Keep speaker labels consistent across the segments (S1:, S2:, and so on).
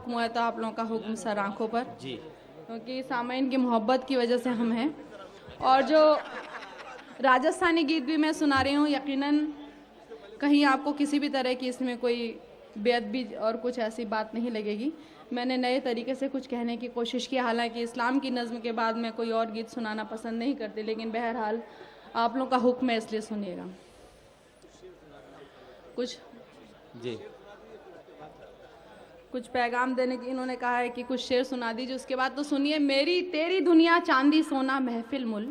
S1: हुक्म हुआ है तो आप लोगों का हुक्म सर आंखों पर
S2: जी,
S1: क्योंकि सामईन की मोहब्बत की वजह से हम हैं। और जो राजस्थानी गीत भी मैं सुना रही हूँ, यकीनन कहीं आपको किसी भी तरह की इसमें कोई बेअदबी और कुछ ऐसी बात नहीं लगेगी। मैंने नए तरीके से कुछ कहने की कोशिश की, हालांकि इस्लाम की नज़्म के बाद मैं कोई और गीत सुनाना पसंद नहीं करती, लेकिन बहरहाल आप लोगों का हुक्म है इसलिए सुनिएगा। कुछ पैगाम देने की इन्होंने कहा है कि कुछ शेर सुना दीजिए, उसके बाद तो सुनिए। मेरी तेरी दुनिया चांदी सोना महफिल मुल,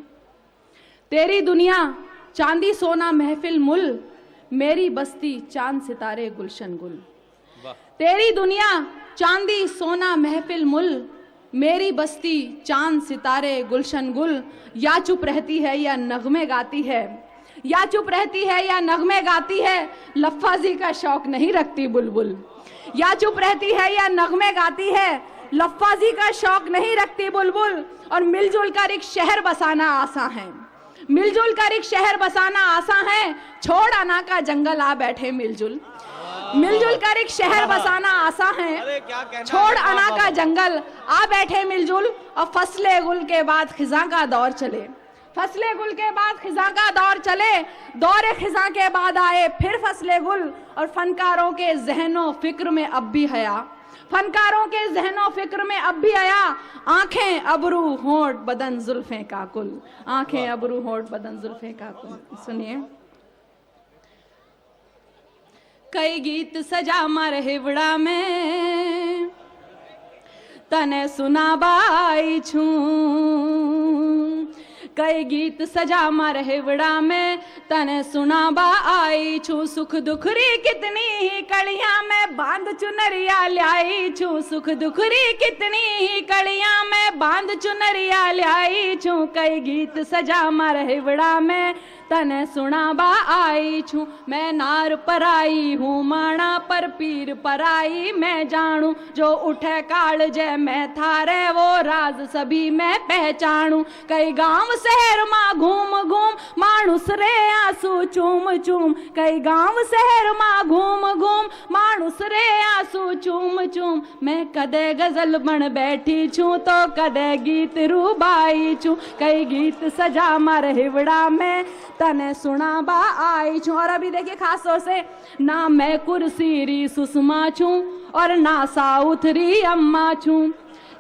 S1: तेरी दुनिया चांदी सोना महफिल मुल, मेरी बस्ती चांद सितारे गुलशन गुल। तेरी दुनिया चांदी सोना महफिल मुल, मेरी बस्ती चांद सितारे गुलशन गुल। या चुप रहती है या नगमे गाती है, या चुप रहती है या नगमे गाती है, लफ्फाजी का शौक नहीं रखती बुलबुल। या चुप रहती है या नगमे गाती है, लफ्फाजी का शौक नहीं रखती बुलबुल। और मिलजुल कर एक शहर बसाना आसान है, मिलजुल कर एक शहर बसाना आसान है, छोड़ अना का जंगल आ बैठे मिलजुल। मिलजुल कर एक शहर बसाना आसान है, छोड़ अना का जंगल आ बैठे मिलजुल। और फसले गुल के बाद खिजा का दौर चले, फसले गुल के बाद खिजा का दौर चले, दौरे खिजा के बाद आए फिर फसले गुल। और फनकारों के जहनों फिक्र में अब भी हया, फनकारों के जहनों फिक्र में अब भी आया, आंखें अबरू होंठ बदन जुल्फे का कुल, आंखें अबरू होंठ बदन जुल्फे का कुल। सुनिए। कई गीत सजा मर हिवड़ा में, तने सुना बाई छू। कई गीत सजा मर हिवड़ा में, तने सुना बा आई छू। सुख दुखरी कितनी ही कड़ियां में बांध चुनरिया लाई छू, सुख दुखरी कितनी ही कड़ियां में बांध चुनरिया लाई छू। कई गीत सजा मर हिवड़ा में, तने सुना बा आई छू। मैं नार पराई हूँ माणा पर पीर पराई मैं जानू, जो उठे काल जय मैं थारे वो राज सभी मैं पहचानू। कई गांव शहर माँ घूम घूम मानुस रे आंसू चूम चूम, कई गांव शहर माँ घूम घूम मानुस रे आंसू चूम चूम। मैं कदे गजल बन बैठी छू तो कदे गीत रूबाई छू। कई गीत सजा मर हिवड़ा में, तने सुना बा आई छू। और अभी देखिए खास तौर से, ना मैं कुर्सी री सुषमा छू और ना साउथ री अम्मा छू,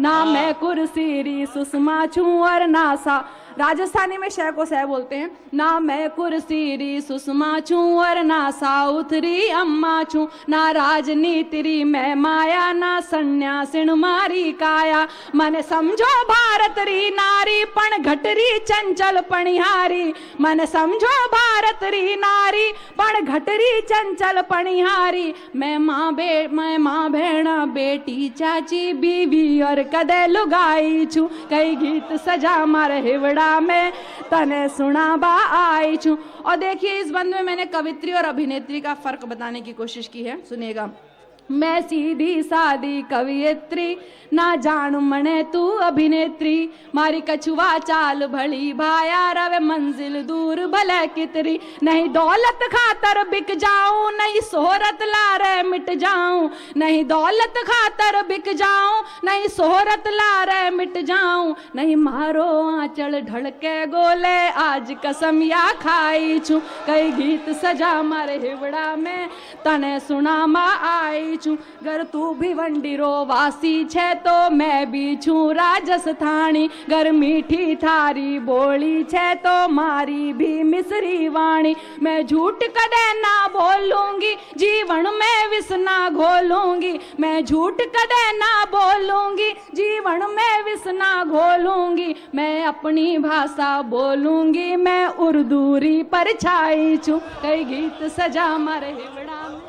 S1: ना मैं कुर्सी री सुषमा छू और ना सा, राजस्थानी में शह को सह बोलते हैं। ना मैं कुर्सी री सुषमा छू और ना साउथ री अम्मा छू, ना राजनीति री मैं माया, ना सन्यासिन मारी काया। मन समझो भारत री नारी पण घटरी चंचल पणिहारी, मन समझो भारत री नारी पण घटरी चंचल पणिहारी। मैं माँ भेण बेटी चाची बीवी और कदे लुगाई छू। कई गीत सजा मर हिवड़ा में, तने सुना बा आई छू। और देखिए इस बंद में मैंने कवित्री और अभिनेत्री का फर्क बताने की कोशिश की है, सुनिएगा। मैं सीधी सादी कवियत्री, ना जानू मने तू अभिनेत्री। मारी कछुआ चाल भली भाया, रवे मंजिल दूर भले कितरी। नहीं दौलत खातर बिक जाऊं, नहीं शोहरत लारे मिट जाऊं। नहीं दौलत खातर बिक जाऊं, नहीं शोहरत लारे मिट जाऊं। नहीं मारो आंचल ढड़के गोले, आज कसम या खाई छू। कई गीत सजा मर हिवड़ा में, तने सुना मा आई छू। गर तू भी वंडीरो वासी छे तो मैं भी छू राजस्थानी। गर मीठी थारी बोली छे तो मारी भी मिसरी वाणी। मैं झूठ कदे ना बोलूंगी, जीवन में विष ना घोलूंगी। मैं झूठ कदे ना बोलूंगी, जीवन में विष ना घोलूंगी। मैं अपनी भाषा बोलूंगी, मैं उर्दूरी परछाई छू। कई गीत सजा मर हिवड़ा में।